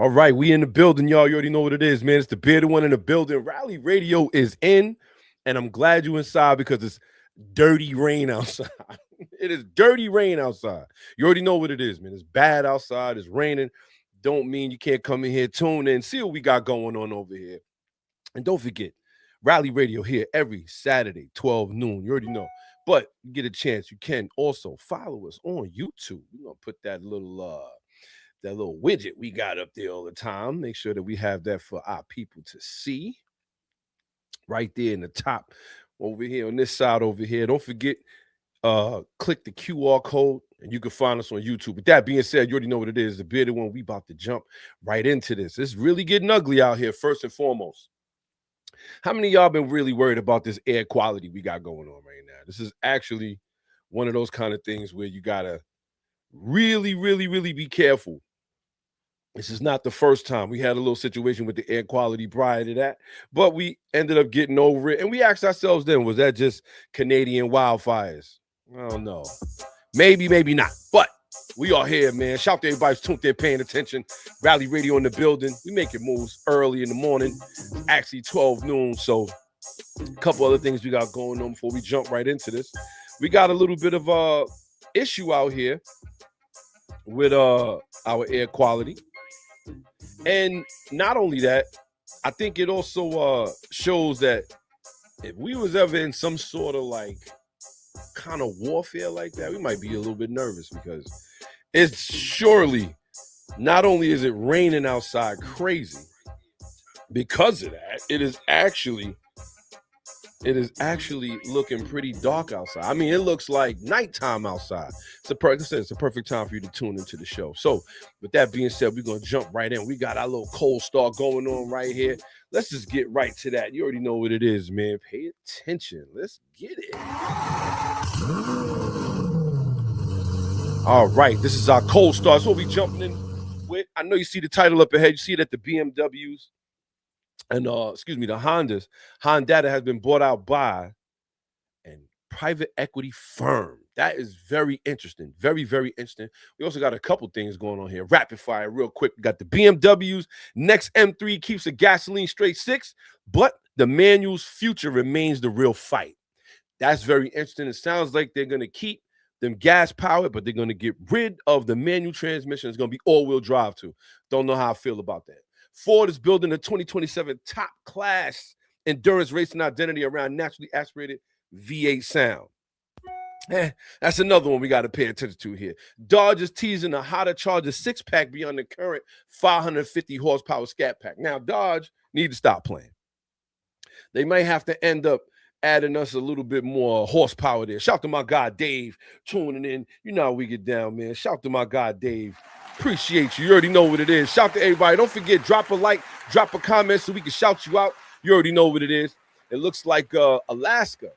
All right, we in the building, y'all. You already know what it is, man. It's the bearded one in the building. Rally Radio is in, and I'm glad you inside because it's dirty rain outside. It is dirty rain outside. You already know what it is, man. It's bad outside. It's raining. Don't mean you can't come in here, tune in, see what we got going on over here. And don't forget, Rally Radio here every Saturday, 12 noon. You already know. But you get a chance, you can also follow us on YouTube. We're gonna put that little widget we got up there all the time. Make sure that we have that for our people to see right there in the top over here on this side over here. Don't forget, click the QR code and you can find us on YouTube. With that being said, you already know what it is. The bearded one, we about to jump right into this. It's really getting ugly out here, first and foremost. How many of y'all been really worried about this air quality we got going on right now? This is actually one of those kind of things where you gotta really, really, really be careful. This is not the first time. We had a little situation with the air quality prior to that, but we ended up getting over it. And we asked ourselves then, was that just Canadian wildfires? I don't know. Maybe, maybe not. But we are here, man. Shout out to everybody who's tuned in, paying attention. Rally Radio in the building. We making moves early in the morning. Actually 12 noon. So a couple other things we got going on before we jump right into this. We got a little bit of a issue out here with our air quality. And not only that, I think it also shows that if we was ever in some sort of like kind of warfare like that, we might be a little bit nervous because it's surely not only is it raining outside crazy, because of that, it is actually looking pretty dark outside. I mean, it looks like nighttime outside. It's a perfect time for you to tune into the show. So with that being said, we're going to jump right in. We got our little cold start going on right here. Let's just get right to that. You already know what it is, man. Pay attention. Let's get it. All right. This is our cold start. So we'll be jumping in with. I know you see the title up ahead. You see it at the BMWs. And the Hondas. Hondata has been bought out by a private equity firm. That is very interesting. Very, very interesting. We also got a couple things going on here. Rapid fire, real quick. We got the BMWs. Next M3 keeps a gasoline straight 6, but the manual's future remains the real fight. That's very interesting. It sounds like they're going to keep them gas powered, but they're going to get rid of the manual transmission. It's going to be all-wheel drive too. Don't know how I feel about that. Ford is building a 2027 top class endurance racing identity around naturally aspirated V8 sound. That's another one we got to pay attention to here. Dodge is teasing a how to charge a 6-pack beyond the current 550 horsepower Scat Pack. Now, Dodge need to stop playing. They might have to end up adding us a little bit more horsepower there. Shout to my guy Dave tuning in. You know how we get down, man. Shout to my guy Dave. Appreciate you. You already know what it is. Shout to everybody. Don't forget, drop a like, drop a comment so we can shout you out. You already know what it is. It looks like Alaska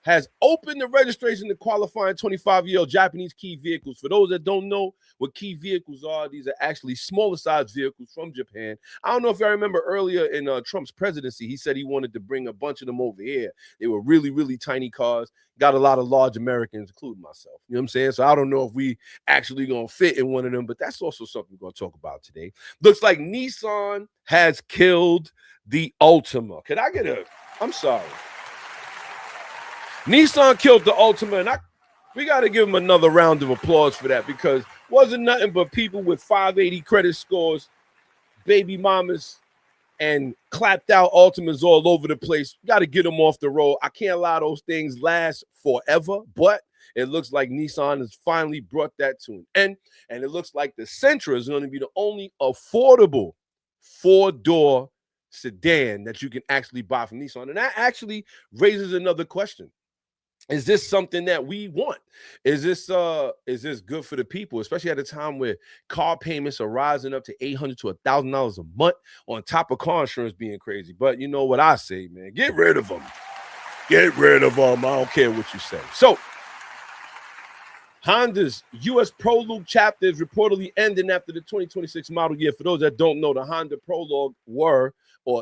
has opened the registration to qualifying 25-year-old Japanese key vehicles. For those that don't know what key vehicles are, these are actually smaller size vehicles from Japan. I don't know if I remember earlier in Trump's presidency, he said he wanted to bring a bunch of them over here. They were really, really tiny cars. Got a lot of large Americans, including myself. You know what I'm saying? So I don't know if we actually going to fit in one of them, but that's also something we're going to talk about today. Looks like Nissan has killed the Altima. Can I get I'm sorry. Nissan killed the Altima, and we got to give them another round of applause for that because wasn't nothing but people with 580 credit scores, baby mamas, and clapped out Altimas all over the place. Got to get them off the road. I can't allow those things last forever, but it looks like Nissan has finally brought that to an end, and it looks like the Sentra is going to be the only affordable 4-door sedan that you can actually buy from Nissan, and that actually raises another question. Is this something that we want? Is this good for the people, especially at a time where car payments are rising up to $800 to $1,000 a month on top of car insurance being crazy? But you know what I say, man, get rid of them. Get rid of them. I don't care what you say. So Honda's U.S. Prelude chapter is reportedly ending after the 2026 model year. For those that don't know, the Honda Prologue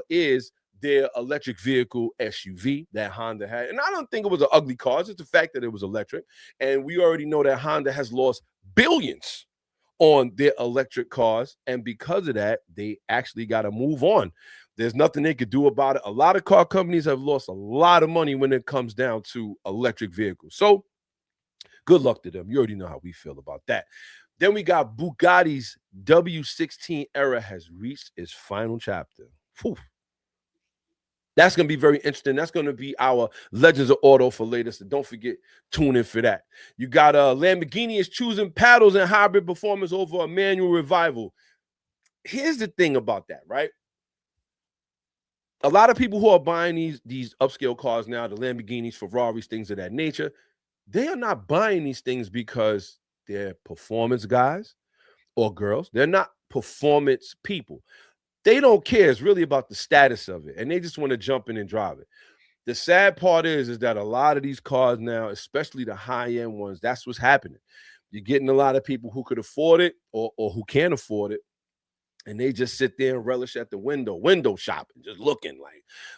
is their electric vehicle SUV that Honda had. And I don't think it was an ugly car. It's just the fact that it was electric. And we already know that Honda has lost billions on their electric cars. And because of that, they actually got to move on. There's nothing they could do about it. A lot of car companies have lost a lot of money when it comes down to electric vehicles. So good luck to them. You already know how we feel about that. Then we got Bugatti's W16 era has reached its final chapter. Whew. That's going to be very interesting. That's going to be our Legends of Auto for later. So don't forget, tune in for that. You got Lamborghini is choosing paddles and hybrid performance over a manual revival. Here's the thing about that, right? A lot of people who are buying these upscale cars now, the Lamborghinis, Ferraris, things of that nature, they are not buying these things because they're performance guys or girls. They're not performance people. They don't care. It's really about the status of it, and they just want to jump in and drive it. The sad part is that a lot of these cars now, especially the high-end ones, that's what's happening. You're getting a lot of people who could afford it or who can't afford it, and they just sit there and relish at the window shopping, just looking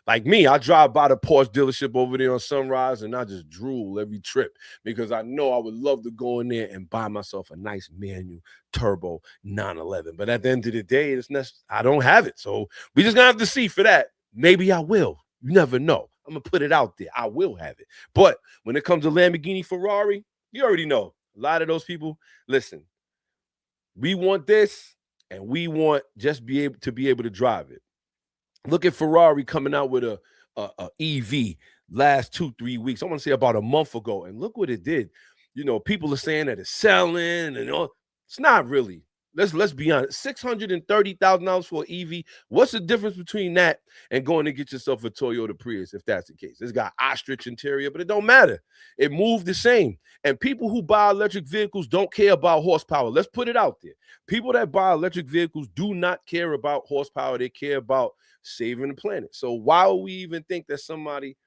like me. I drive by the Porsche dealership over there on Sunrise, and I just drool every trip because I know I would love to go in there and buy myself a nice manual turbo 911. But at the end of the day, I don't have it. So we just gonna have to see for that. Maybe I will. You never know. I'm gonna put it out there. I will have it. But when it comes to Lamborghini, Ferrari, you already know. A lot of those people, listen, we want this. And we want just be able to drive it. Look at Ferrari coming out with a EV last 2-3 weeks. I want to say about a month ago, and look what it did. You know, people are saying that it's selling and all. It's not really. Let's be honest. $630,000 for an EV. What's the difference between that and going to get yourself a Toyota Prius if that's the case? It's got ostrich interior, but it don't matter. It moved the same. And people who buy electric vehicles don't care about horsepower. Let's put it out there. People that buy electric vehicles do not care about horsepower. They care about saving the planet. So why would we even think that somebody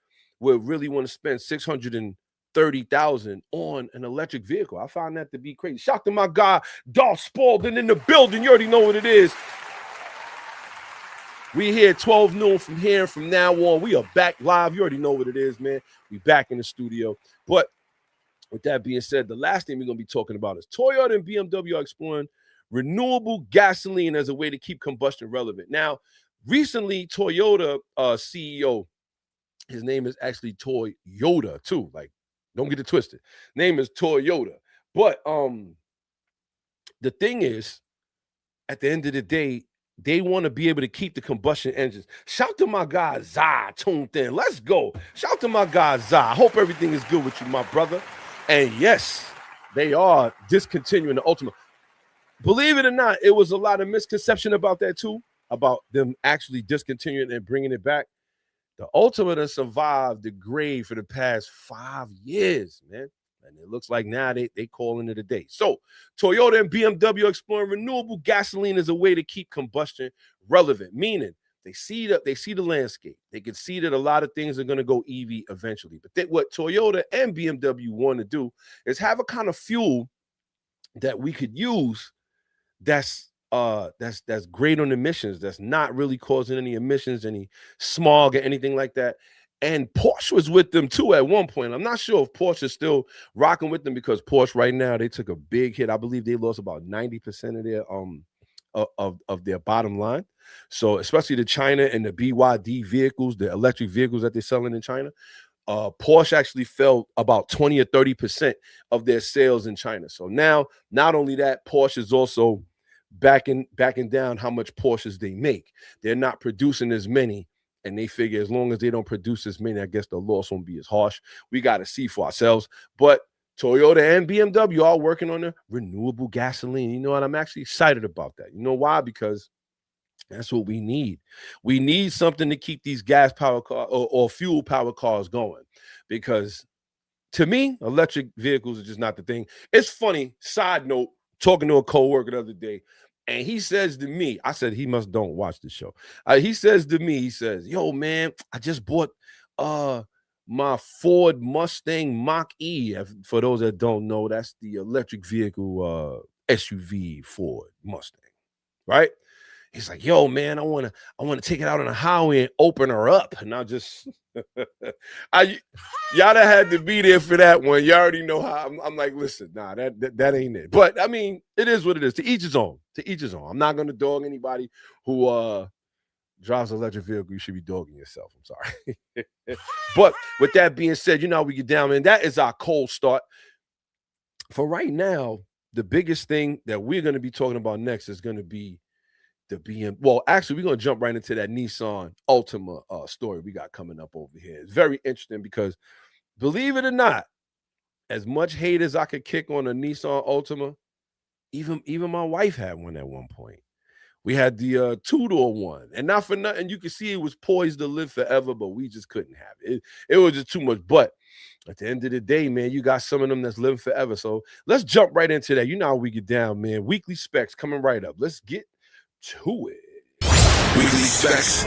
would really want to spend $630,000 on an electric vehicle? I find that to be crazy. Shout out to my guy, Darth Spalding in the building. You already know what it is. We here 12 noon from here and from now on. We are back live. You already know what it is, man. We back in the studio. But with that being said, the last thing we're going to be talking about is Toyota and BMW are exploring renewable gasoline as a way to keep combustion relevant. Now, recently, Toyota CEO, his name is actually Toyota too. Like, don't get it twisted. Name is Toyota. But the thing is, at the end of the day, they want to be able to keep the combustion engines. Shout to my guy Zah tuned in. Let's go. Shout to my guy Zah. I hope everything is good with you, my brother. And yes, they are discontinuing the Ultimate. Believe it or not, it was a lot of misconception about that too, about them actually discontinuing and bringing it back. The Ultimate has survived the grave for the past 5 years, man. And it looks like now they calling it a day. So Toyota and BMW are exploring renewable gasoline as a way to keep combustion relevant, meaning they see the landscape. They can see that a lot of things are going to go EV eventually. But what Toyota and BMW want to do is have a kind of fuel that we could use that's great on emissions, that's not really causing any emissions, any smog or anything like that. And Porsche was with them too at one point. I'm not sure if Porsche is still rocking with them because Porsche right now, they took a big hit. I believe they lost about 90% of their of their bottom line. So especially the China and the BYD vehicles, the electric vehicles that they're selling in China, Porsche actually fell about 20 or 30% of their sales in China. So now, not only that, Porsche is also backing down how much Porsches they make. They're not producing as many, and they figure as long as they don't produce as many, I guess the loss won't be as harsh. We got to see for ourselves. But Toyota and BMW are working on the renewable gasoline. You know what? I'm actually excited about that. You know why? Because that's what we need. We need something to keep these gas power cars or fuel power cars going, because to me, electric vehicles are just not the thing. It's funny, side note, talking to a coworker the other day, and he says to me, I said, he must don't watch the show. He says to me, he says, yo, man, I just bought my Ford Mustang Mach-E. For those that don't know, that's the electric vehicle SUV Ford Mustang, right? He's like, yo, man, I wanna take it out on the highway and open her up. And I just I y'all that had to be there for that one. You already know how I'm like, listen, nah, that ain't it. But I mean, it is what it is. To each his own. To each his own. I'm not gonna dog anybody who drives an electric vehicle. You should be dogging yourself. I'm sorry. But with that being said, you know how we get down, man. That is our cold start. For right now, the biggest thing that we're going to be talking about next is going to be the BM. Well, actually, we're going to jump right into that Nissan Altima story we got coming up over here. It's very interesting because, believe it or not, as much hate as I could kick on a Nissan Altima, even my wife had one at one point. We had the two-door one, and not for nothing, you could see it was poised to live forever, but we just couldn't have it. It was just too much. But at the end of the day, man, you got some of them that's living forever. So let's jump right into that. You know how we get down, man. Weekly specs coming right up. Let's get to it. Weekly specs.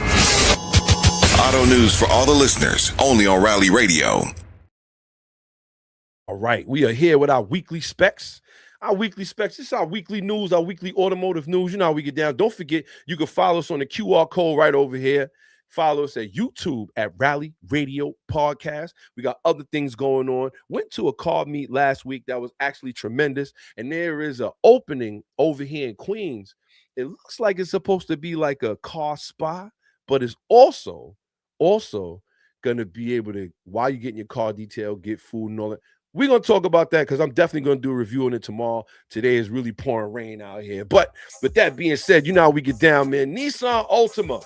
Auto news for all the listeners, only on Rally Radio. All right, we are here with our weekly specs. Our weekly specs, this is our weekly news, our weekly automotive news. You know how we get down. Don't forget, you can follow us on the QR code right over here. Follow us at YouTube at Rally Radio Podcast. We got other things going on. Went to a car meet last week that was actually tremendous. And there is an opening over here in Queens. It looks like it's supposed to be like a car spa, but it's also going to be able to, while you're getting your car detailed, get food and all that. We're going to talk about that because I'm definitely going to do a review on it tomorrow. Today is really pouring rain out here. But with that being said, you know how we get down, man. Nissan Altima,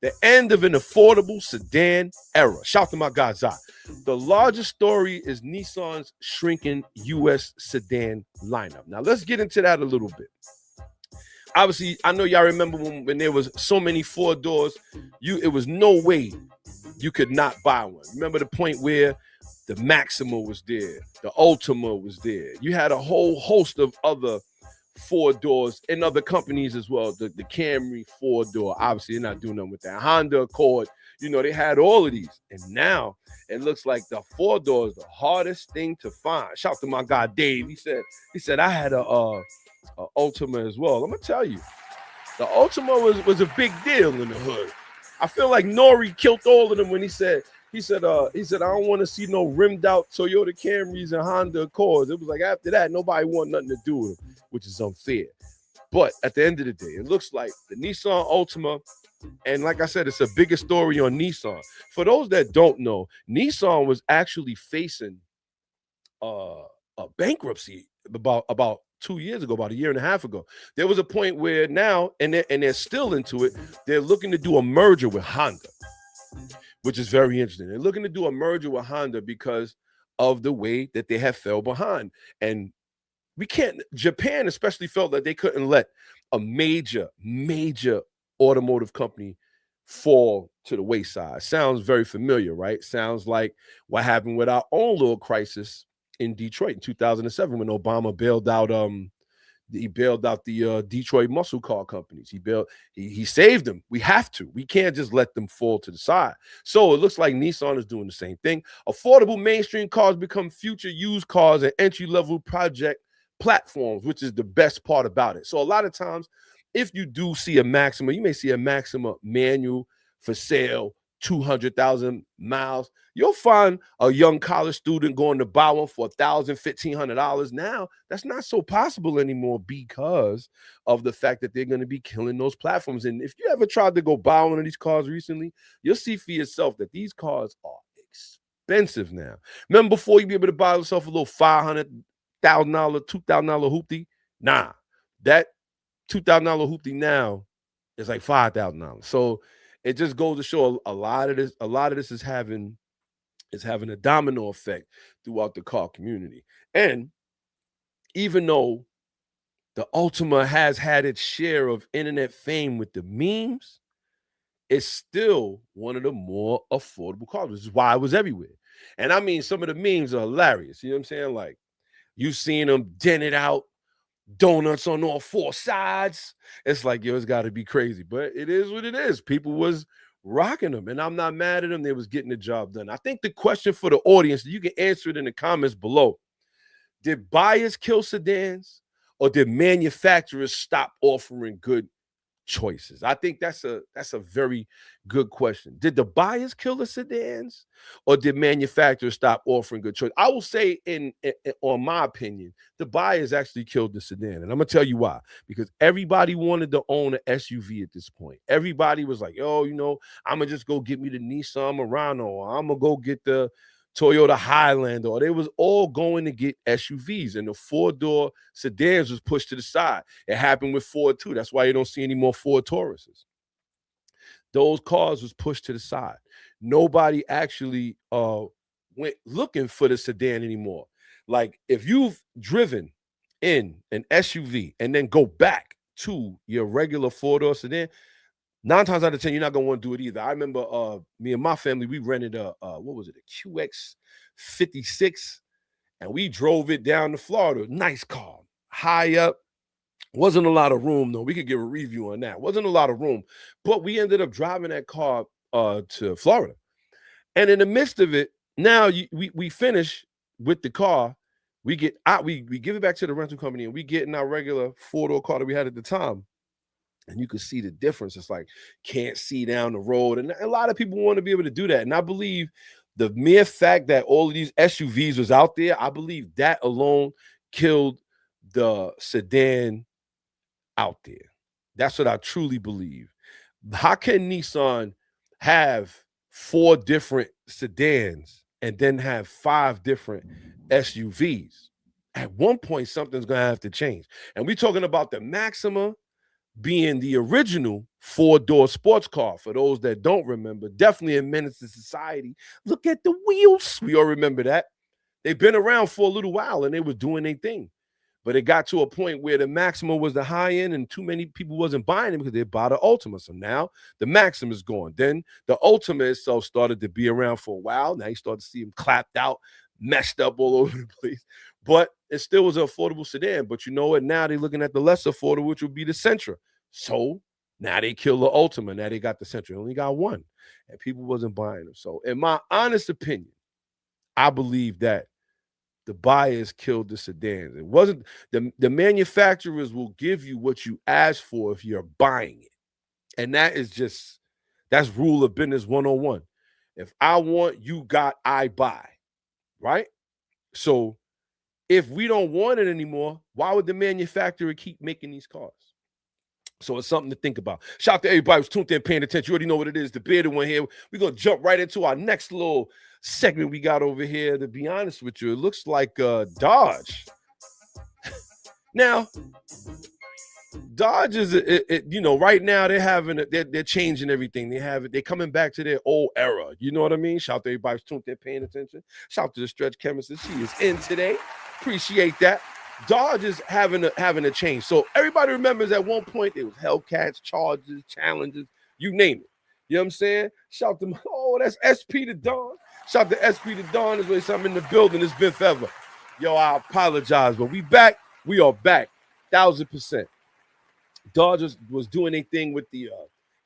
the end of an affordable sedan era. Shout to my guy, Zach. The largest story is Nissan's shrinking U.S. sedan lineup. Now, let's get into that a little bit. Obviously, I know y'all remember when there was so many 4 doors, it was no way you could not buy one. Remember the point where the Maxima was there, the Ultima was there. You had a whole host of other 4 doors in other companies as well. The Camry 4-door, obviously they're not doing nothing with that. Honda Accord, you know, they had all of these. And now it looks like the 4-door is the hardest thing to find. Shout out to my guy Dave. He said I had a Ultima as well. I'm gonna tell you, the Ultima was a big deal in the hood. I feel like Nori killed all of them when he said, I don't want to see no rimmed out Toyota Camrys and Honda Accords. It was like after that, nobody want nothing to do with them, which is unfair. But at the end of the day, it looks like the Nissan Altima, and like I said, it's a bigger story on Nissan. For those that don't know, Nissan was actually facing a bankruptcy about 2 years ago, about a year and a half ago. There was a point where now, and they're still into it, they're looking to do a merger with Honda, which is very interesting. They're looking to do a merger with Honda because of the way that they have fell behind. And Japan especially felt that they couldn't let a major automotive company fall to the wayside. Sounds very familiar, right? Sounds like what happened with our own little crisis in Detroit in 2007 when Obama bailed out the Detroit muscle car companies. He saved them. We can't just let them fall to the side. So it looks like Nissan is doing the same thing. Affordable mainstream cars become future used cars and entry-level project platforms, which is the best part about it. So a lot of times, if you do see a Maxima, you may see a Maxima manual for sale, 200,000 miles. You'll find a young college student going to buy one for $1,000, $1,500. Now, that's not so possible anymore because of the fact that they're going to be killing those platforms. And if you ever tried to go buy one of these cars recently, you'll see for yourself that these cars are expensive now. Remember before you'd be able to buy yourself a little $500,000, $2,000 hoopty? Nah, that $2,000 hoopty now is like $5,000. So it just goes to show a lot of this is having a domino effect throughout the car community. And even though the Ultima has had its share of internet fame with the memes, it's still one of the more affordable cars. This is why it was everywhere. And I mean, some of the memes are hilarious. You know what I'm saying? Like, you seen them dented out, donuts on all 4 sides. It's like, yo, it's got to be crazy, but it is what it is. People was rocking them, and I'm not mad at them. They was getting the job done. I think the question for the audience, you can answer it in the comments below. Did buyers kill sedans, or did manufacturers stop offering good choices? I think that's a very good question. Did the buyers kill the sedans, or did manufacturers stop offering good choice? I will say, on my opinion, the buyers actually killed the sedan, and I'm gonna tell you why. Because everybody wanted to own an SUV at this point. Everybody was like, "Yo, I'm gonna just go get me the Nissan Murano, or I'm gonna go get the Toyota Highlander," or they was all going to get SUVs, and the four-door sedans was pushed to the side. It happened with Ford too. That's why you don't see any more Ford Tauruses. Those cars was pushed to the side. Nobody actually went looking for the sedan anymore. Like, if you've driven in an SUV and then go back to your regular four-door sedan, 9 times out of 10, you're not gonna want to do it either. I remember me and my family, we rented a what was it, a QX56, and we drove it down to Florida. Nice car, high up. Wasn't a lot of room though. We could give a review on that. Wasn't a lot of room, but we ended up driving that car to Florida. And in the midst of it, now we finish with the car. We get out, we give it back to the rental company, and we get in our regular four-door car that we had at the time. And you could see the difference. It's like, can't see down the road. And a lot of people want to be able to do that. And I believe the mere fact that all of these SUVs was out there, I believe that alone killed the sedan out there. That's what I truly believe. How can Nissan have 4 different sedans and then have 5 different SUVs? At one point, something's going to have to change. And we're talking about the Maxima being the original 4-door sports car. For those that don't remember, definitely a menace to society. Look at the wheels. We all remember that. They've been around for a little while and they were doing their thing. But it got to a point where the Maxima was the high end and too many people wasn't buying it because they bought the Ultima. So now the Maxima is gone. Then the Ultima itself started to be around for a while. Now you start to see them clapped out, messed up all over the place. But it still was an affordable sedan. But you know what? Now they're looking at the less affordable, which would be the Sentra. So now they kill the Ultima. Now they got the Sentra. They only got one. And people wasn't buying them. So in my honest opinion, I believe that the buyers killed the sedans. It wasn't the manufacturers will give you what you ask for if you're buying it. And that's rule of business 101. If I want, you got, I buy. Right? So if we don't want it anymore, why would the manufacturer keep making these cars? So it's something to think about. Shout out to everybody who's tuned in, paying attention. You already know what it is. The bearded one here. We're going to jump right into our next little segment we got over here. To be honest with you, it looks like Dodge. Now, Dodge is, right now they're changing everything. They're coming back to their old era. You know what I mean? Shout out to everybody who's tuned in, paying attention. Shout out to the Stretch Chemist. She is in today. Appreciate that. Dodge is having a change. So everybody remembers at one point there was Hellcats, Chargers, Challengers, you name it. You know what I'm saying? Shout to that's SP to Don. Shout to SP to Don is where I'm in the building. It's been forever. Yo, I apologize, but we back. We are back. 1000%. Dodgers was doing a thing with the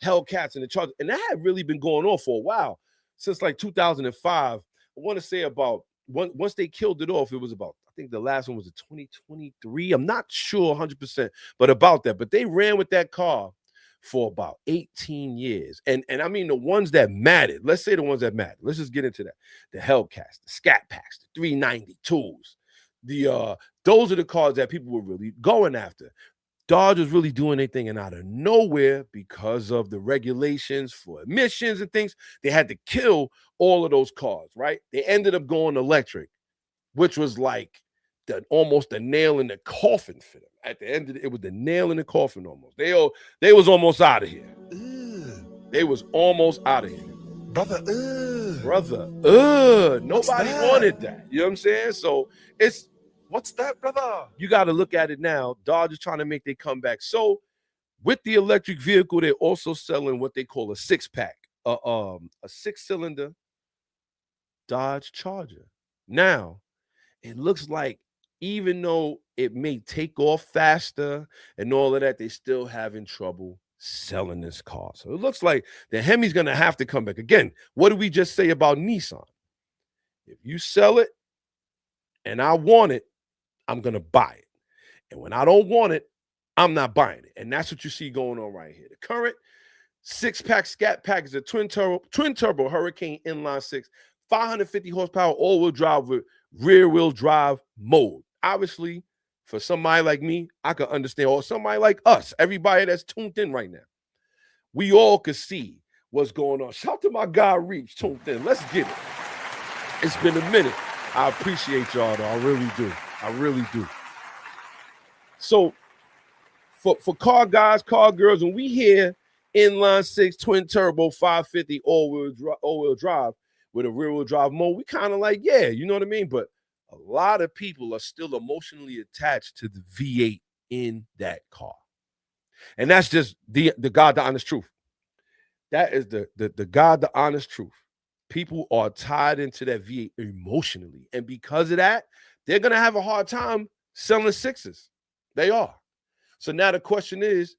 Hellcats and the Chargers, and that had really been going on for a while, since like 2005. I want to say about once they killed it off, it was about, I think the last one was in 2023. I'm not sure 100%, but about that. But they ran with that car for about 18 years. And I mean the ones that mattered. Let's say the ones that mattered. Let's just get into that. The Hellcats, the Scat Packs, the 392s. Those are the cars that people were really going after. Dodge was really doing their thing, and out of nowhere, because of the regulations for emissions and things, they had to kill all of those cars, right? They ended up going electric, which was like almost a nail in the coffin for them. At the end of it was the nail in the coffin almost. They was almost out of here. They was almost out of here. Brother, nobody wanted that. You know what I'm saying? So what's that, brother? You got to look at it now. Dodge is trying to make their comeback. So with the electric vehicle, they're also selling what they call a 6-pack, a 6-cylinder Dodge Charger. Now, it looks like even though it may take off faster and all of that, they still having trouble selling this car. So it looks like the Hemi's going to have to come back. Again, what did we just say about Nissan? If you sell it and I want it, I'm going to buy it. And when I don't want it, I'm not buying it. And that's what you see going on right here. The current 6-pack Scat Pack is a twin turbo Hurricane inline 6, 550 horsepower all-wheel drive with rear-wheel drive mode. Obviously, for somebody like me, I can understand, or somebody like us, everybody that's tuned in right now, we all could see what's going on. Shout to my guy Reeves tuned in. Let's get it. It's been a minute. I appreciate y'all, though. I really do. I really do. So, for car guys, car girls, when we hear inline 6 twin turbo 550 all-wheel drive with a rear-wheel drive mode, we kind of like, yeah, you know what I mean? But a lot of people are still emotionally attached to the V8 in that car. And that's just the God, the honest truth. That is the God, the honest truth. People are tied into that V8 emotionally. And because of that, they're going to have a hard time selling 6s. They are. So now the question is,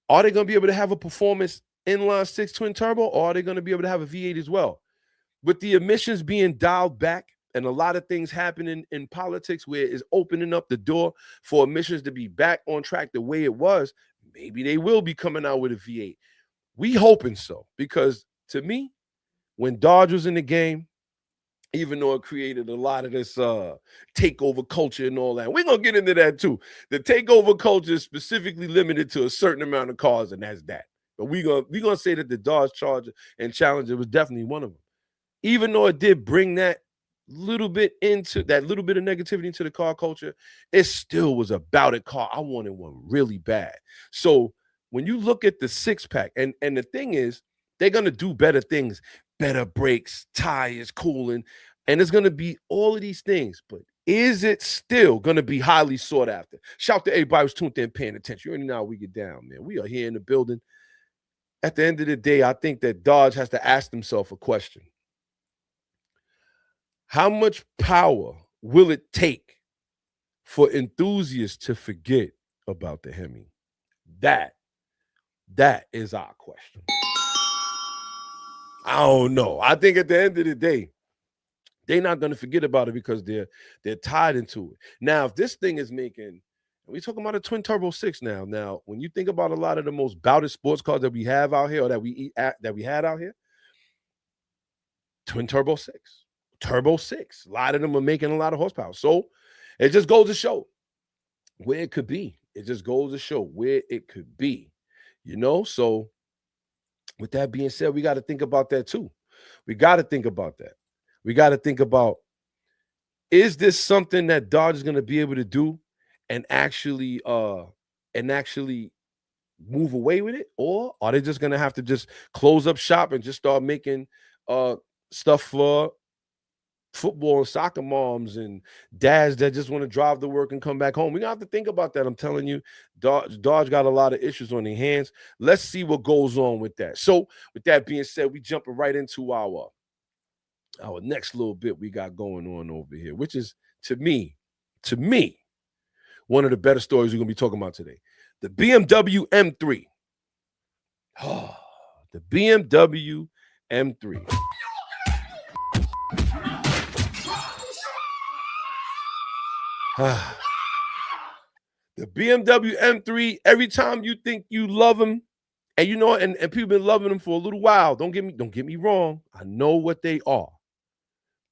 are they going to be able to have a performance inline 6 twin turbo, or are they going to be able to have a V8 as well? With the emissions being dialed back and a lot of things happening in politics where it's opening up the door for emissions to be back on track the way it was, maybe they will be coming out with a V8. We hoping so, because to me, when Dodge was in the game, even though it created a lot of this takeover culture and all that, we're going to get into that too. The takeover culture is specifically limited to a certain amount of cars, and that's that. But we're gonna say that the Dodge Charger and Challenger was definitely one of them. Even though it did bring that little bit of negativity into the car culture, it still was about a car. I wanted one really bad. So when you look at the 6-pack, and the thing is, they're going to do better things, better brakes, tires, cooling, and it's going to be all of these things. But is it still going to be highly sought after? Shout to everybody who's tuned in, paying attention. You already know how we get down, man. We are here in the building. At the end of the day, I think that Dodge has to ask themselves a question. How much power will it take for enthusiasts to forget about the Hemi? That is our question. I don't know. I think at the end of the day, they're not going to forget about it because they're tied into it. Now, if this thing is making, we're talking about a twin turbo 6 now. Now, when you think about a lot of the most touted sports cars that we have out here, or that we had out here, twin turbo 6. Turbo 6. A lot of them are making a lot of horsepower. So it just goes to show where it could be. It just goes to show where it could be. You know, so with that being said, we got to think about that too. We got to think about that. We got to think about, is this something that Dodge is going to be able to do and actually move away with it? Or are they just going to have to just close up shop and just start making stuff for football and soccer moms and dads that just want to drive to work and come back home? We got to have to think about that. I'm telling you, Dodge got a lot of issues on their hands. Let's see what goes on with that. So with that being said, we jumping right into our next little bit we got going on over here, which is, to me, one of the better stories we're going to be talking about today. The BMW M3. Oh, the BMW M3. The BMW M3, every time you think you love them, and you know, and people been loving them for a little while. Don't get me wrong. I know what they are.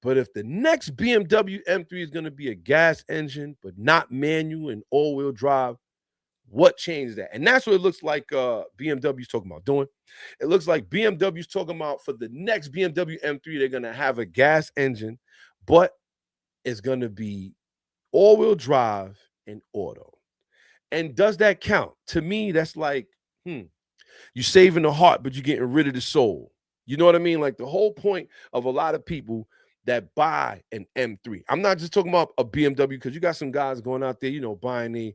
But if the next BMW M3 is going to be a gas engine, but not manual and all-wheel drive, what changed that? And that's what it looks like BMW's talking about doing. It looks like BMW's talking about, for the next BMW M3, they're going to have a gas engine, but it's going to be all-wheel drive and auto. And does that count? To me, that's like, you're saving the heart, but you're getting rid of the soul. You know what I mean? Like, the whole point of a lot of people that buy an M3. I'm not just talking about a BMW, because you got some guys going out there, you know, buying they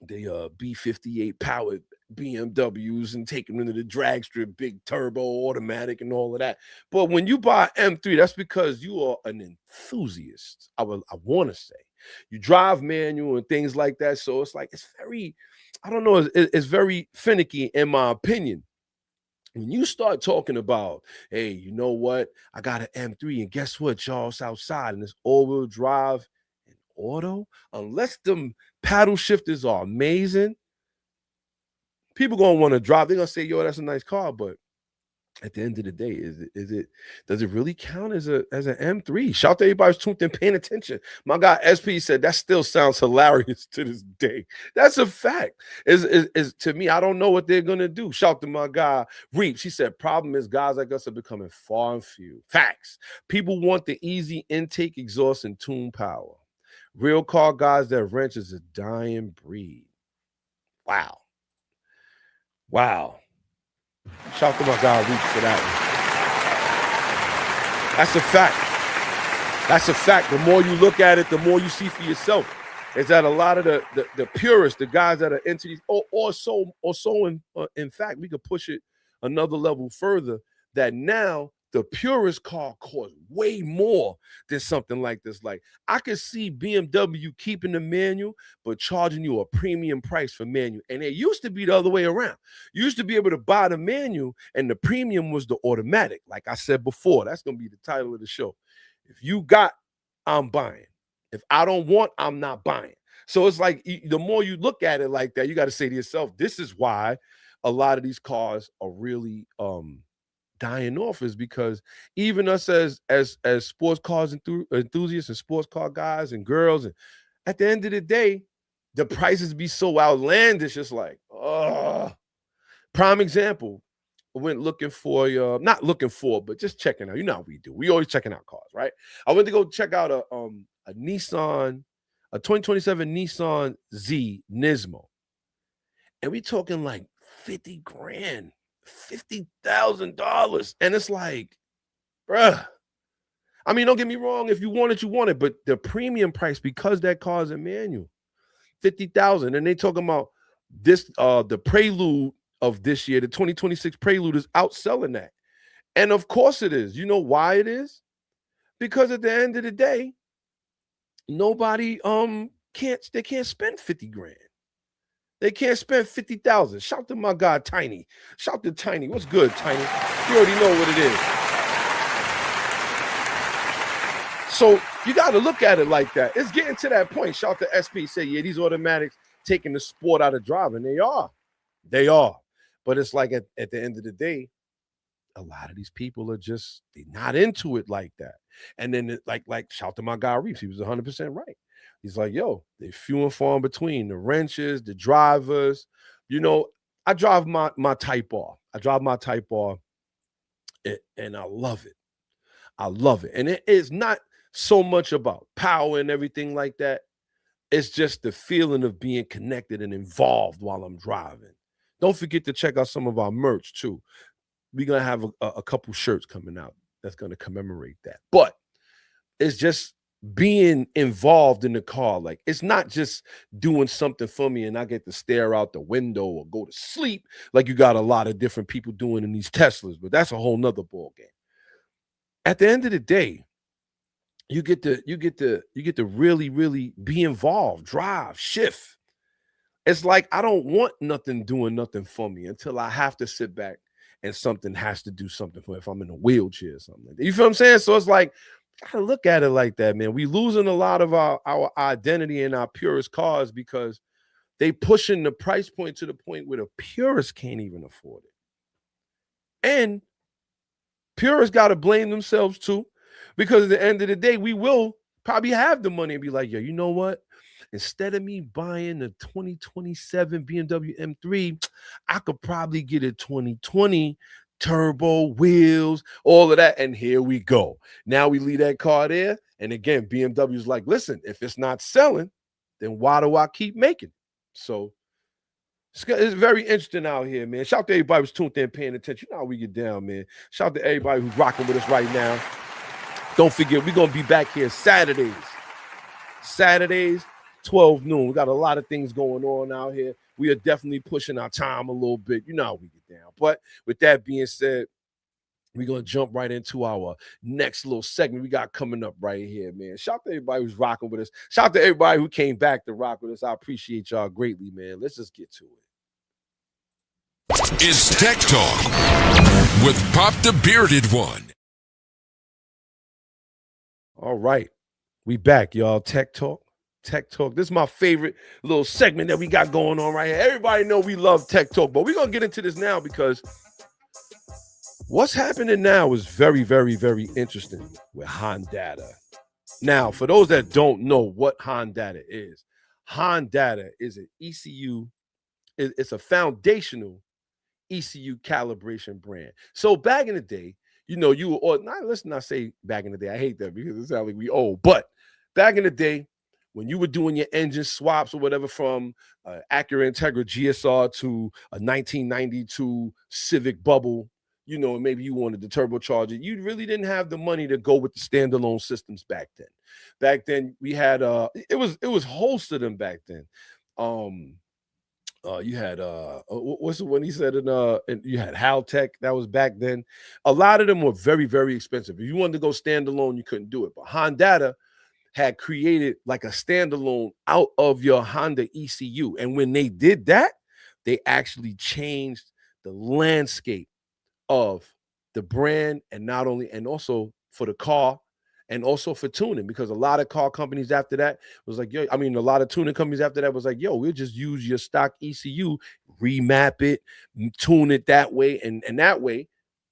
B58 powered BMWs and taking them to the drag strip, big turbo, automatic, and all of that. But when you buy M3, that's because you are an enthusiast. I want to say you drive manual and things like that. So it's like, it's very, I don't know, it's very finicky in my opinion. When you start talking about, hey, you know what? I got an M3, and guess what, y'all? It's outside, and it's all-wheel drive and auto, unless them paddle shifters are amazing, people gonna want to drive. They're gonna say, yo, that's a nice car, but at the end of the day, does it really count as an M3? Shout to everybody who's tuned in, paying attention. My guy SP said that still sounds hilarious to this day. That's a fact. Is to me, I don't know what they're gonna do. Shout to my guy Reeps. He said, problem is guys like us are becoming far and few. Facts. People want the easy intake, exhaust, and tune power. Real car guys that wrench is a dying breed. Wow. Wow. Shout to my guy Reach for that one. That's a fact. That's a fact. The more you look at it, the more you see for yourself. Is that a lot of the purists, the guys that are into these, or so in fact, we could push it another level further, that now the purest car costs way more than something like this. Like, I could see BMW keeping the manual, but charging you a premium price for manual. And it used to be the other way around. You used to be able to buy the manual, and the premium was the automatic. Like I said before, that's going to be the title of the show. If you got, I'm buying. If I don't want, I'm not buying. So it's like, the more you look at it like that, you got to say to yourself, this is why a lot of these cars are really dying off, is because even us as sports cars enthusiasts and sports car guys and girls, and at the end of the day, the prices be so outlandish. It's like, prime example, I went looking for not looking for, but just checking out. You know how we do. We always checking out cars, right? I went to go check out a Nissan, a 2027 Nissan Z Nismo, and we talking like 50 grand. $50,000. And it's like, bruh. I mean, don't get me wrong. If you want it, you want it. But the premium price, because that car's a manual, $50,000. And they talking about this, the Prelude of this year, the 2026 Prelude is outselling that. And of course it is. You know why it is? Because at the end of the day, nobody can't spend 50 grand. They can't spend 50,000. Shout to my guy Tiny. Shout to Tiny. What's good, Tiny? You already know what it is. So you got to look at it like that. It's getting to that point. Shout to SP. Say, yeah, these automatics taking the sport out of driving. They are. They are. But it's like at the end of the day, a lot of these people are just, they're not into it like that. And then like shout to my guy Reeves. He was 100% right. He's like, yo, they few and far in between. The wrenches, the drivers. You know, I drive my Type R. I drive my Type R, and I love it. I love it. And it is not so much about power and everything like that. It's just the feeling of being connected and involved while I'm driving. Don't forget to check out some of our merch, too. We're going to have a couple shirts coming out that's going to commemorate that. But it's just being involved in the car. Like, it's not just doing something for me and I get to stare out the window or go to sleep like you got a lot of different people doing in these Teslas, but that's a whole nother ball game. At the end of the day, you get to really, really be involved, drive, shift. It's like, I don't want nothing doing nothing for me until I have to sit back and something has to do something for me, if I'm in a wheelchair or something like that. You feel what I'm saying? So it's like, gotta look at it like that, man. We losing a lot of our identity in our purest cars because they pushing the price point to the point where the purists can't even afford it. And purists got to blame themselves too, because at the end of the day, we will probably have the money and be like, yo, you know what? Instead of me buying the 2027 BMW M3, I could probably get a 2020 turbo, wheels, all of that. And here we go. Now we leave that car there. And again, BMW's like, listen, if it's not selling, then why do I keep making it? So it's very interesting out here, man. Shout out to everybody who's tuned in, paying attention. You know how we get down, man. Shout out to everybody who's rocking with us right now. Don't forget, we're going to be back here Saturdays, 12 noon. We got a lot of things going on out here. We are definitely pushing our time a little bit. You know how we get down. But with that being said, we're going to jump right into our next little segment we got coming up right here, man. Shout out to everybody who's rocking with us. Shout out to everybody who came back to rock with us. I appreciate y'all greatly, man. Let's just get to it. It's Tech Talk with Pop the Bearded One. All right. We back, y'all. Tech Talk. Tech Talk. This is my favorite little segment that we got going on right here. Everybody know we love Tech Talk, but we're going to get into this now because what's happening now is very, very, very interesting with Hondata. Now, for those that don't know what Hondata is an ECU, it's a foundational ECU calibration brand. So back in the day, you were, or not, let's not say back in the day. I hate that because it sounds like we old, but back in the day, when you were doing your engine swaps or whatever from Acura Integra GSR to a 1992 Civic Bubble, and maybe you wanted to turbocharge it, you really didn't have the money to go with the standalone systems back then. Back then, we had it was host of them back then. You had what's the one he said and you had Haltech, that was back then. A lot of them were very, very expensive. If you wanted to go standalone, you couldn't do it. But Hondata had created like a standalone out of your Honda ECU. And when they did that, they actually changed the landscape of the brand, and also for the car and also for tuning, because a lot of car companies after that was like, a lot of tuning companies after that was like, we'll just use your stock ECU, remap it, tune it that way. And that way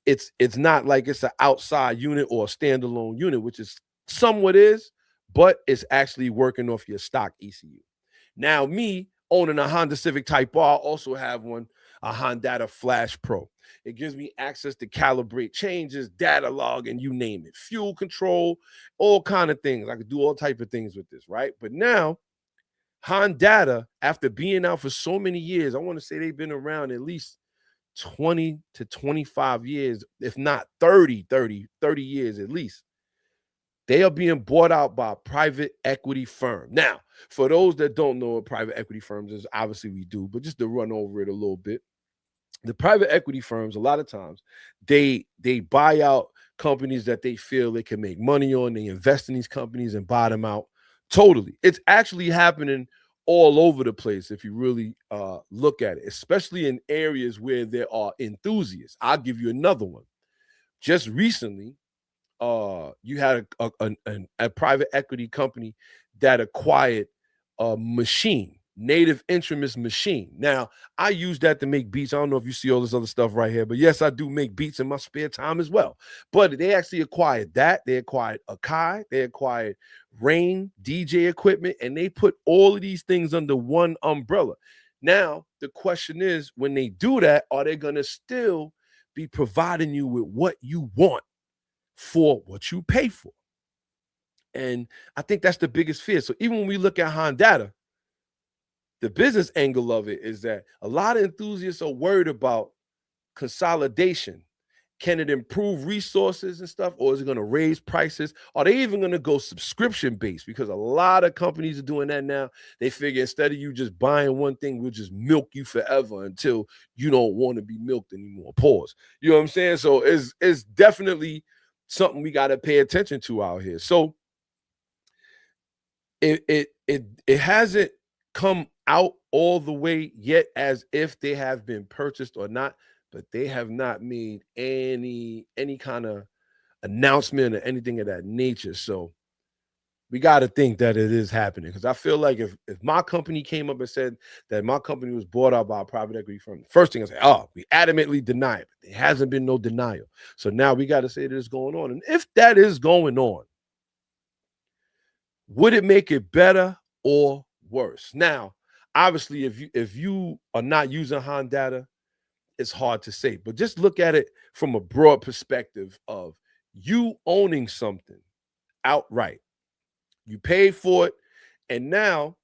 it's not like it's an outside unit or a standalone unit, which is somewhat is, but it's actually working off your stock ECU. Now, me owning a Honda Civic Type R, also have a Hondata Flash Pro. It gives me access to calibrate changes, data log, and you name it. Fuel control, all kind of things. I could do all type of things with this, right? But now, Hondata, after being out for so many years, I want to say they've been around at least 20 to 25 years, if not 30 years at least. They are being bought out by a private equity firm. Now, for those that don't know what private equity firms is, obviously we do, but just to run over it a little bit, the private equity firms, a lot of times, they buy out companies that they feel they can make money on. They invest in these companies and buy them out totally. It's actually happening all over the place if you really look at it, especially in areas where there are enthusiasts. I'll give you another one. Just recently, you had a private equity company that acquired a machine, Native Instruments machine. Now, I use that to make beats. I don't know if you see all this other stuff right here, but yes, I do make beats in my spare time as well. But they actually acquired that. They acquired Akai. They acquired Rain DJ equipment, and they put all of these things under one umbrella. Now, the question is, when they do that, are they going to still be providing you with what you want for what you pay for? And I think that's the biggest fear. So even when we look at Hondata, the business angle of it is that a lot of enthusiasts are worried about consolidation. Can it improve resources and stuff, or is it going to raise prices? Are they even going to go subscription based? Because a lot of companies are doing that now. They figure instead of you just buying one thing, we'll just milk you forever until you don't want to be milked anymore. Pause. You know what I'm saying? So it's definitely something we got to pay attention to out here. So it hasn't come out all the way yet as if they have been purchased or not, but they have not made any kind of announcement or anything of that nature. So we got to think that it is happening, because I feel like if my company came up and said that my company was bought out by a private equity firm, the first thing I say, we adamantly deny it. But there hasn't been no denial. So now we got to say that it's going on. And if that is going on, would it make it better or worse? Now, obviously, if you are not using Hondata, it's hard to say. But just look at it from a broad perspective of you owning something outright. You paid for it, and now,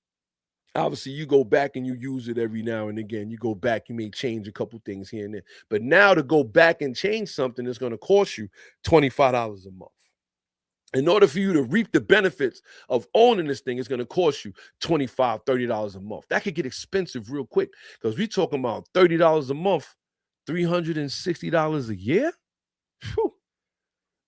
obviously, you go back and you use it every now and again. You go back, you may change a couple things here and there. But now to go back and change something is going to cost you $25 a month. In order for you to reap the benefits of owning this thing, it's going to cost you $25, $30 a month. That could get expensive real quick, because we're talking about $30 a month, $360 a year. Whew.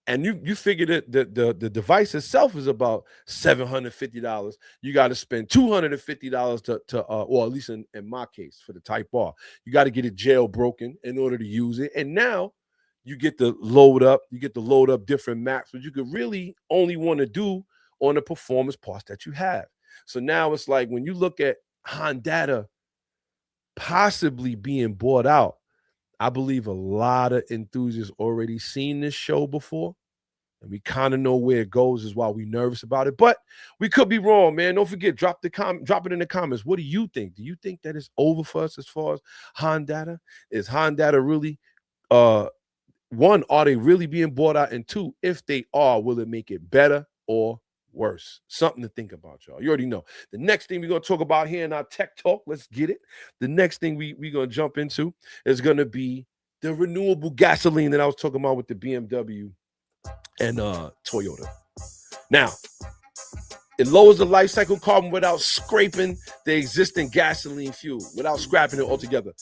And you figure that the device itself is about $750. You got to spend $250 to or at least in my case for the Type R, you got to get it jailbroken in order to use it. And now you get to load up different maps, but you could really only want to do on the performance parts that you have. So now it's like when you look at Hondata possibly being bought out, I believe a lot of enthusiasts already seen this show before. And we kind of know where it goes, is why we nervous about it. But we could be wrong, man. Don't forget, drop it in the comments. What do you think? Do you think that it's over for us as far as Hondata? Is Hondata really one, are they really being bought out? And two, if they are, will it make it better or worse? Something to think about, y'all. You already know. The next thing we're going to talk about here in our tech talk, let's get it. The next thing we're going to jump into is going to be the renewable gasoline that I was talking about with the BMW and Toyota. Now, it lowers the life cycle carbon without scraping the existing gasoline fuel, without scrapping it altogether.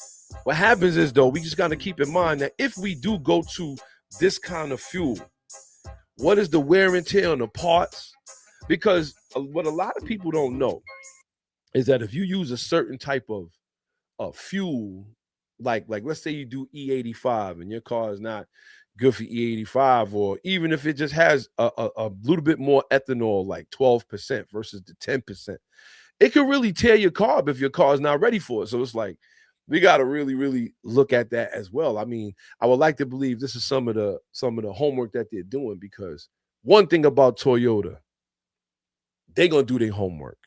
What happens is, though, we just got to keep in mind that if we do go to this kind of fuel, what is the wear and tear on the parts? Because what a lot of people don't know is that if you use a certain type of fuel, like let's say you do E85 and your car is not good for E85, or even if it just has a little bit more ethanol, like 12% versus the 10%, it can really tear your car up if your car is not ready for it. So it's like, we got to really, really look at that as well. I mean, I would like to believe this is some of the homework that they're doing, because one thing about Toyota, they're going to do their homework.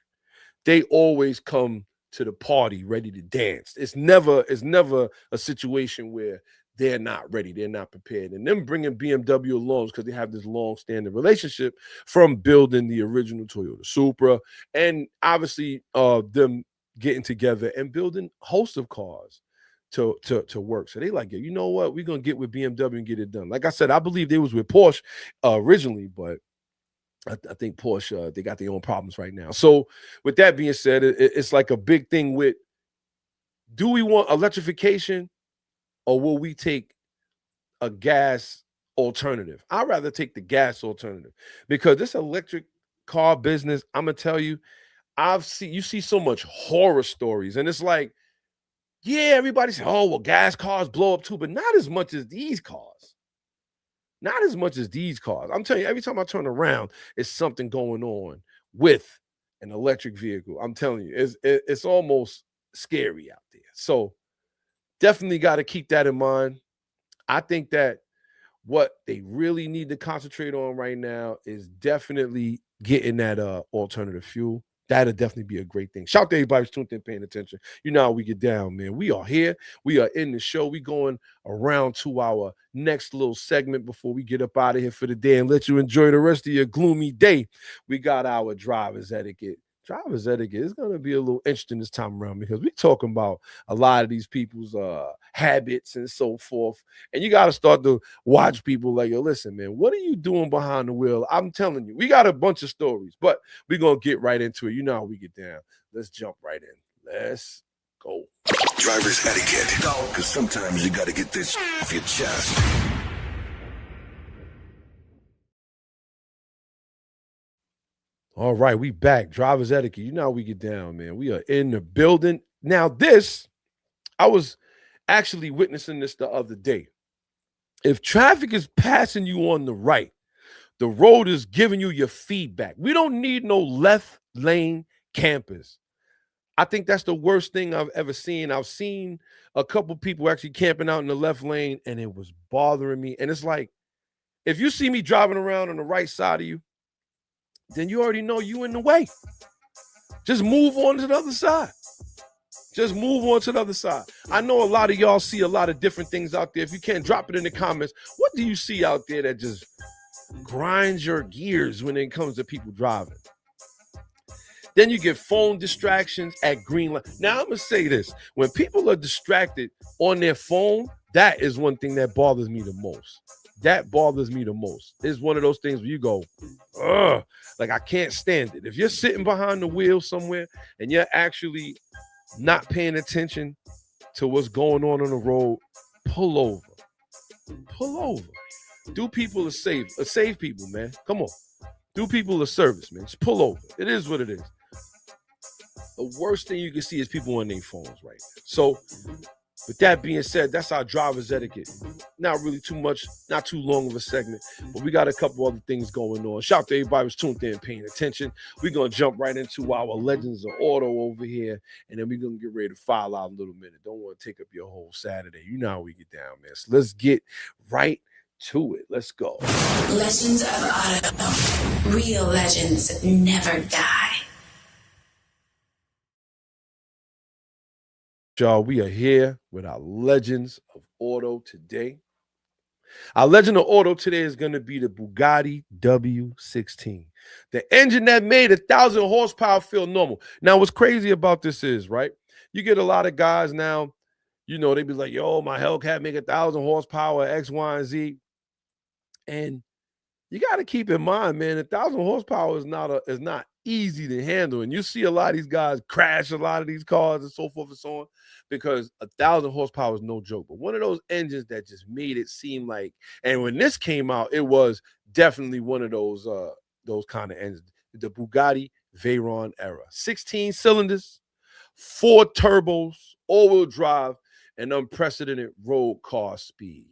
They always come to the party ready to dance. It's never a situation where they're not ready, they're not prepared. And them bringing BMW along because they have this long-standing relationship from building the original Toyota Supra, and obviously them getting together and building a host of cars to work. So they like, yeah, you know what? We're going to get with BMW and get it done. Like I said, I believe they was with Porsche originally, but I think Porsche, they got their own problems right now. So with that being said, it's like a big thing with, do we want electrification or will we take a gas alternative? I'd rather take the gas alternative, because this electric car business, I'm going to tell you, you see so much horror stories, and it's like, yeah, everybody says, oh, well, gas cars blow up too, but not as much as these cars. Not as much as these cars. I'm telling you, every time I turn around, it's something going on with an electric vehicle. I'm telling you, it's almost scary out there. So definitely got to keep that in mind. I think that what they really need to concentrate on right now is definitely getting that alternative fuel. That'll definitely be a great thing. Shout out to everybody who's tuned in, paying attention. You know how we get down, man. We are here. We are in the show. We going around to our next little segment before we get up out of here for the day and let you enjoy the rest of your gloomy day. We got our driver's etiquette. Driver's etiquette is going to be a little interesting this time around, because we're talking about a lot of these people's habits and so forth. And you got to start to watch people like, yo, listen, man, what are you doing behind the wheel? I'm telling you, we got a bunch of stories, but we're going to get right into it. You know how we get down. Let's jump right in. Let's go. Driver's etiquette. Because sometimes you got to get this off your chest. All right, we back. Driver's etiquette. You know how we get down, man. We are in the building. Now, I was actually witnessing this the other day. If traffic is passing you on the right, the road is giving you your feedback. We don't need no left lane campers. I think that's the worst thing I've ever seen. I've seen a couple people actually camping out in the left lane, and it was bothering me. And it's like, if you see me driving around on the right side of you, then you already know you in the way. Just move on to the other side. Just move on to the other side. I know a lot of y'all see a lot of different things out there. If you can't, drop it in the comments. What do you see out there that just grinds your gears when it comes to people driving? Then you get phone distractions at green light. Now, I'm going to say this. When people are distracted on their phone, that is one thing that bothers me the most. That bothers me the most. It's one of those things where you go, ugh, like I can't stand it. If you're sitting behind the wheel somewhere and you're actually not paying attention to what's going on the road, pull over. Pull over. Do people a save people, man. Come on. Do people a service, man. Just pull over. It is what it is. The worst thing you can see is people on their phones right now. So With that being said, that's our driver's etiquette. Not really too much, not too long of a segment, but we got a couple other things going on. Shout out to everybody who's tuned in, paying attention. We're going to jump right into our Legends of Auto over here, and then we're going to get ready to file out a little minute. Don't want to take up your whole Saturday. You know how we get down, man. So let's get right to it. Let's go. Legends of Auto. Real legends never die. Y'all, we are here with our Legends of Auto today. Our Legend of Auto today is going to be the Bugatti W16. The engine that made 1,000 horsepower feel normal. Now, what's crazy about this is, right? You get a lot of guys now, you know, they be like, yo, my Hellcat make 1,000 horsepower, X, Y, and Z. And you got to keep in mind, man, 1,000 horsepower is not easy to handle. And you see a lot of these guys crash a lot of these cars and so forth and so on, because 1,000 horsepower is no joke. But one of those engines that just made it seem like, and when this came out, it was definitely one of those kind of engines. The Bugatti Veyron era. 16 cylinders, 4 turbos, all-wheel drive, and unprecedented road car speed.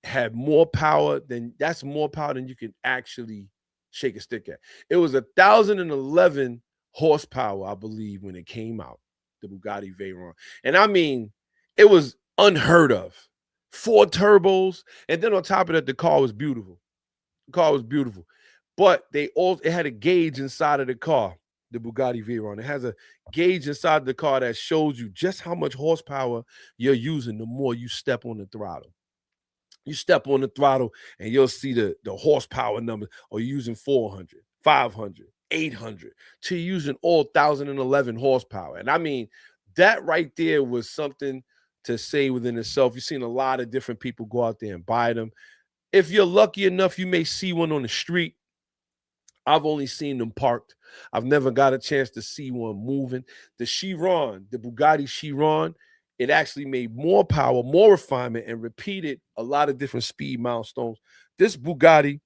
Had more power than you can actually shake a stick at. It was 1,011 horsepower, I believe, when it came out, the Bugatti Veyron. And I mean, it was unheard of. 4 turbos, and then on top of that, the car was beautiful. But it had a gauge inside of the car, the Bugatti Veyron. It has a gauge inside the car that shows you just how much horsepower you're using the more you step on the throttle. You step on the throttle and you'll see the horsepower number. Are you using 400, 500, 800 to using all 1,011 horsepower? And I mean, that right there was something to say within itself. You've seen a lot of different people go out there and buy them. If you're lucky enough, you may see one on the street. I've only seen them parked. I've never got a chance to see one moving. The Chiron, the Bugatti Chiron, it actually made more power, more refinement, and repeated a lot of different speed milestones. This Bugatti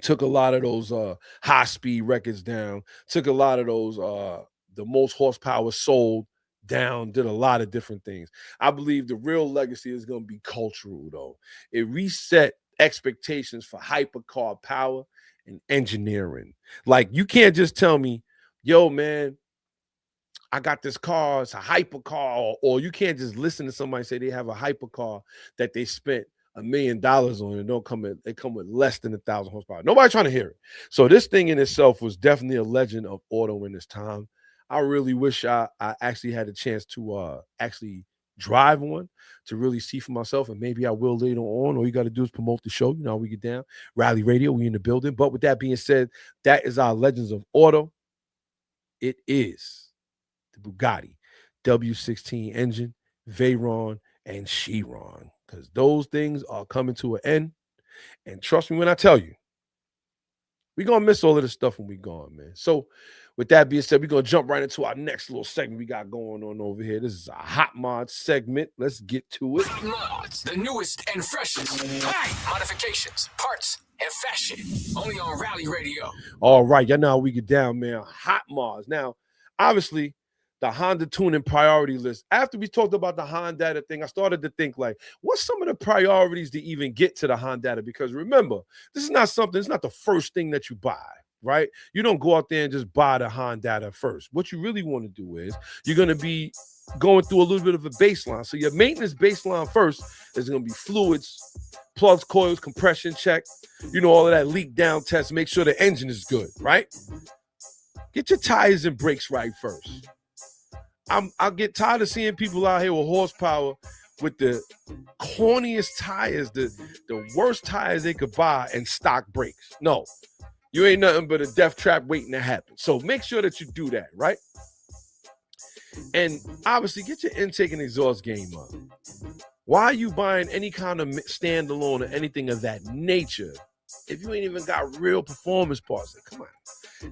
took a lot of those high-speed records down, took a lot of those the most horsepower sold down, did a lot of different things. I believe the real legacy is going to be cultural, though. It reset expectations for hypercar power and engineering. Like, you can't just tell me, yo, man, I got this car, it's a hypercar, or you can't just listen to somebody say they have a hypercar that they spent $1 million on and they come with less than 1,000 horsepower. Nobody trying to hear it. So this thing in itself was definitely a legend of auto in this time. I really wish I actually had a chance to actually drive one to really see for myself, and maybe I will later on. All you got to do is promote the show. You know how we get down. Rally Radio, we in the building. But with that being said, that is our Legends of Auto. It is the Bugatti W16 engine, Veyron, and Chiron, because those things are coming to an end. And trust me when I tell you, we're going to miss all of this stuff when we're gone, man. So with that being said, we're going to jump right into our next little segment we got going on over here. This is a Hot Mod segment. Let's get to it. Hot Mods, the newest and freshest. Hey, modifications, parts, and fashion. Only on Rally Radio. All right, y'all know how we get down, man. Hot Mods. Now, obviously, the Honda tuning priority list. After we talked about the Hondata thing, I started to think, like, what's some of the priorities to even get to the Hondata? Because remember, this is not something, it's not the first thing that you buy, right? You don't go out there and just buy the Hondata first. What you really want to do is you're going to be going through a little bit of a baseline. So your maintenance baseline first is going to be fluids, plugs, coils, compression check, you know, all of that leak down test, make sure the engine is good, right? Get your tires and brakes right first. I get tired of seeing people out here with horsepower with the corniest tires, the worst tires they could buy, and stock brakes. No, you ain't nothing but a death trap waiting to happen. So make sure that you do that, right? And obviously get your intake and exhaust game up. Why are you buying any kind of standalone or anything of that nature if you ain't even got real performance parts? Come on.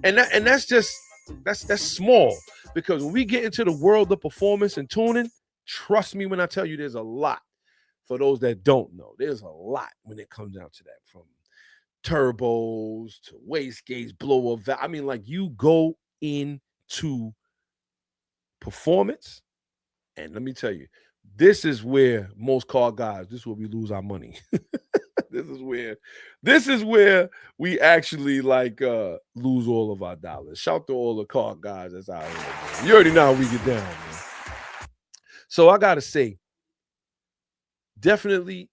And that's small, because when we get into the world of performance and tuning, trust me when I tell you, there's a lot. For those that don't know, there's a lot when it comes down to that, from turbos to wastegates, blower valve. I mean, like, you go into performance, and let me tell you, this is where most car guys, this is where we lose our money. This is where we actually like lose all of our dollars. Shout to all the car guys that's out here, man. You already know how we get down, man. So I gotta say, definitely,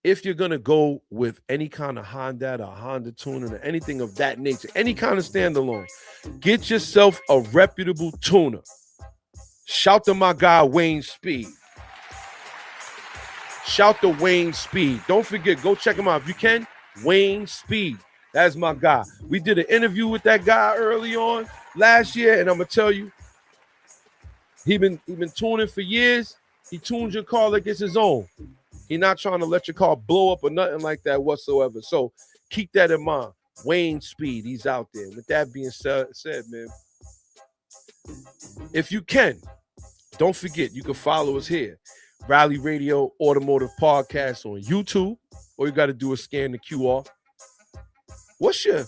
if you're gonna go with any kind of Honda or Honda tuner or anything of that nature, any kind of standalone, get yourself a reputable tuner. Shout to my guy Wayne Speed. Shout to Wayne Speed. Don't forget, go check him out if you can. Wayne Speed. That's my guy. We did an interview with that guy early on last year, and I'm gonna tell you, he been tuning for years. He tunes your car like it's his own. He's not trying to let your car blow up or nothing like that whatsoever. So keep that in mind. Wayne Speed, he's out there. With that being said, man, if you can, don't forget, you can follow us here. Rally Radio Automotive Podcast on YouTube. All you got to do is scan the QR. What's your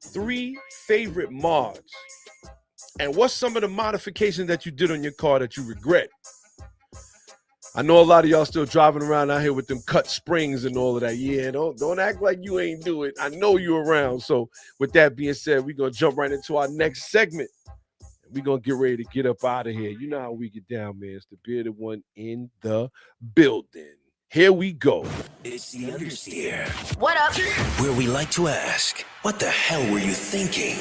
3 favorite mods? And what's some of the modifications that you did on your car that you regret? I know a lot of y'all still driving around out here with them cut springs and all of that. Yeah, don't act like you ain't do it. I know you're around. So with that being said, we're going to jump right into our next segment. We're going to get ready to get up out of here. You know how we get down, man. It's the bearded one in the building. Here we go. It's the Understeer. What up? Where we like to ask, what the hell were you thinking?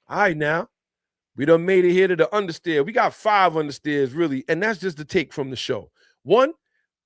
All right, now. We done made it here to the understeer. We got 5 understeers, really, and that's just the take from the show. 1,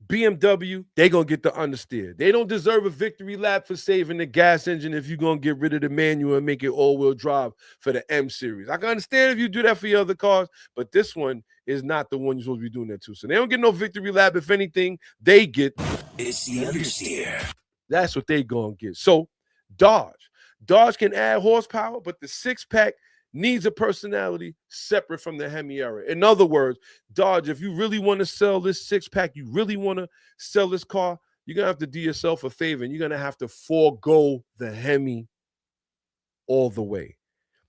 BMW, they going to get the understeer. They don't deserve a victory lap for saving the gas engine if you're going to get rid of the manual and make it all-wheel drive for the M series. I can understand if you do that for your other cars, but this one is not the one you're supposed to be doing that to. So they don't get no victory lap. If anything, they get... It's the Understeer. That's what they going to get. So Dodge. Dodge can add horsepower, but the 6-pack needs a personality separate from the Hemi era. In other words, Dodge, if you really want to sell this 6-pack, you really want to sell this car, you're going to have to do yourself a favor, and you're going to have to forego the Hemi all the way.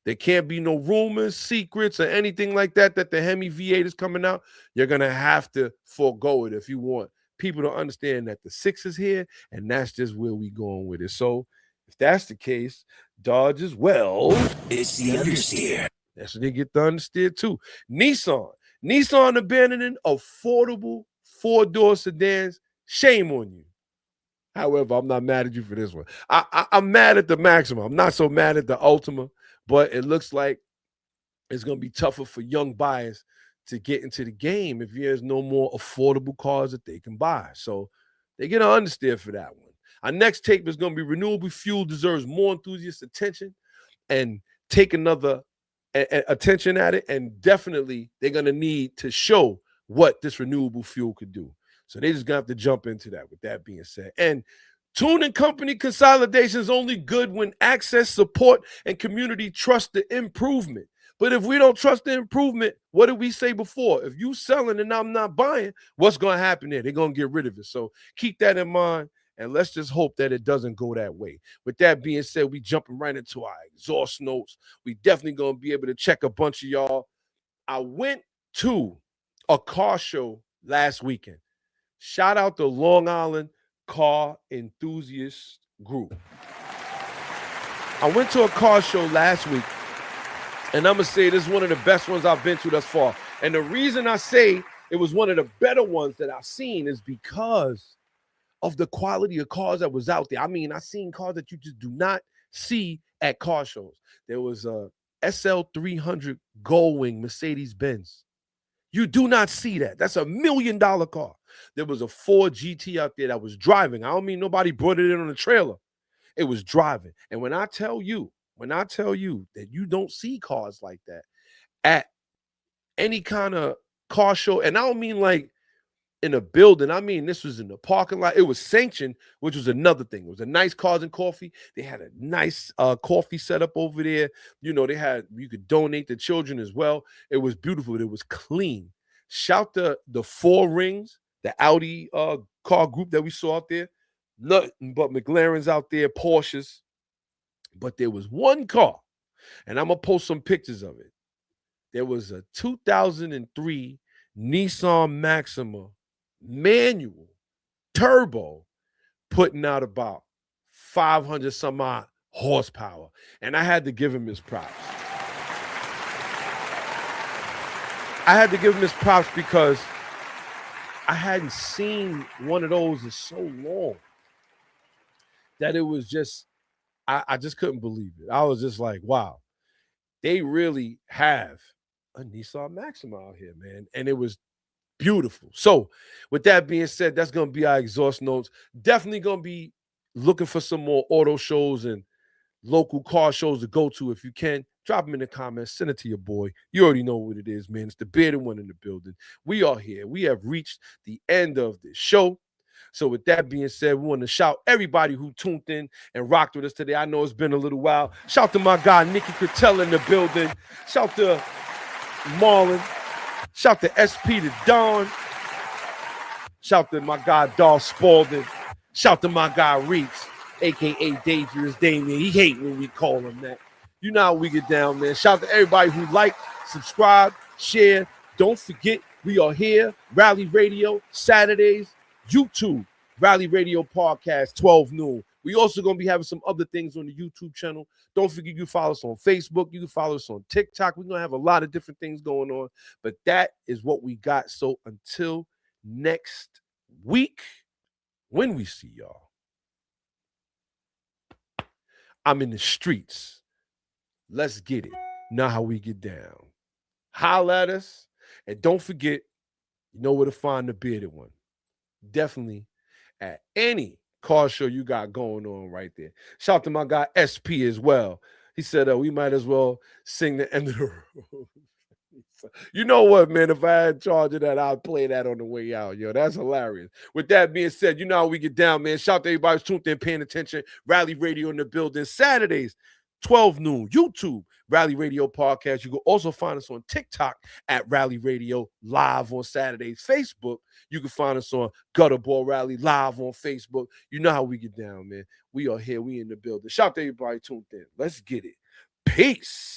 There can't be no rumors, secrets, or anything like that the Hemi V8 is coming out. You're going to have to forego it if you want people to understand that the 6 is here, and that's just where we going with it. So if that's the case, Dodge as well. It's the Understeer. That's what they get the understeer too. Nissan abandoning affordable 4-door sedans. Shame on you. However, I'm not mad at you for this one. I'm mad at the Maxima. I'm not so mad at the Ultima, but it looks like it's going to be tougher for young buyers to get into the game if there's no more affordable cars that they can buy. So they get an understeer for that one. Our next tape is going to be renewable fuel deserves more enthusiast attention and take another attention at it. And definitely they're going to need to show what this renewable fuel could do. So they just going to have to jump into that with that being said. And tuning company consolidation is only good when access, support, and community trust the improvement. But if we don't trust the improvement, what did we say before? If you selling and I'm not buying, what's going to happen there? They're going to get rid of it. So keep that in mind. And let's just hope that it doesn't go that way. With that being said, we jumping right into our exhaust notes. We definitely going to be able to check a bunch of y'all. I went to a car show last weekend. Shout out to Long Island Car Enthusiast Group. I went to a car show last week, and I'm going to say this is one of the best ones I've been to thus far. And the reason I say it was one of the better ones that I've seen is because of the quality of cars that was out there. I mean, I seen cars that you just do not see at car shows. There was a SL300 Goldwing Mercedes-Benz. You do not see that. That's $1 million car. There was a Ford GT out there that was driving. I don't mean nobody brought it in on a trailer. It was driving. And when I tell you that you don't see cars like that at any kind of car show, and I don't mean like in a building. I mean, this was in the parking lot. It was sanctioned, which was another thing. It was a nice Cars and Coffee. They had a nice coffee set up over there. You know, you could donate to children as well. It was beautiful. It was clean. Shout the 4 Rings, the Audi car group that we saw out there. Nothing but McLarens out there, Porsches. But there was one car, and I'm going to post some pictures of it, there was a 2003 Nissan Maxima manual turbo putting out about 500 some odd horsepower. And I had to give him his props. I had to give him his props because I hadn't seen one of those in so long that it was just, I just couldn't believe it. I was just like, wow, they really have a Nissan Maxima out here, man. And it was beautiful. So with that being said, that's going to be our exhaust notes. Definitely going to be looking for some more auto shows and local car shows to go to. If you can, drop them in the comments, send it to your boy. You already know what it is, man. It's the bearded one in the building. We are here. We have reached the end of the show. So with that being said, we want to shout everybody who tuned in and rocked with us today. I know it's been a little while. Shout to my guy, Nikki Critella in the building. Shout to Marlon. Shout to SP to Don. Shout to my guy, Darth Spalding. Shout to my guy, Reeks, a.k.a. Dangerous Damien. He hate when we call him that. You know how we get down, man. Shout to everybody who liked, subscribe, share. Don't forget, we are here, Rally Radio, Saturdays, YouTube, Rally Radio Podcast, 12 noon. We also going to be having some other things on the YouTube channel. Don't forget, you can follow us on Facebook. You can follow us on TikTok. We're going to have a lot of different things going on. But that is what we got. So until next week, when we see y'all, I'm in the streets. Let's get it. Know how we get down. Holla at us. And don't forget, you know where to find the bearded one. Definitely at any car show you got going on right there. Shout out to my guy SP as well. He said we might as well sing the end of the road. You know what, man? If I had charge of that, I'd play that on the way out. Yo, that's hilarious. With that being said, you know how we get down, man. Shout out to everybody who's tuned in, paying attention. Rally Radio in the building. Saturdays, 12 noon. YouTube, Rally Radio Podcast. You can also find us on TikTok at Rally Radio live on Saturdays. Facebook, you can find us on Gutter Ball Rally live on Facebook. You know how we get down, man. We are here. We in the building. Shout out to everybody tuned in. Let's get it. Peace.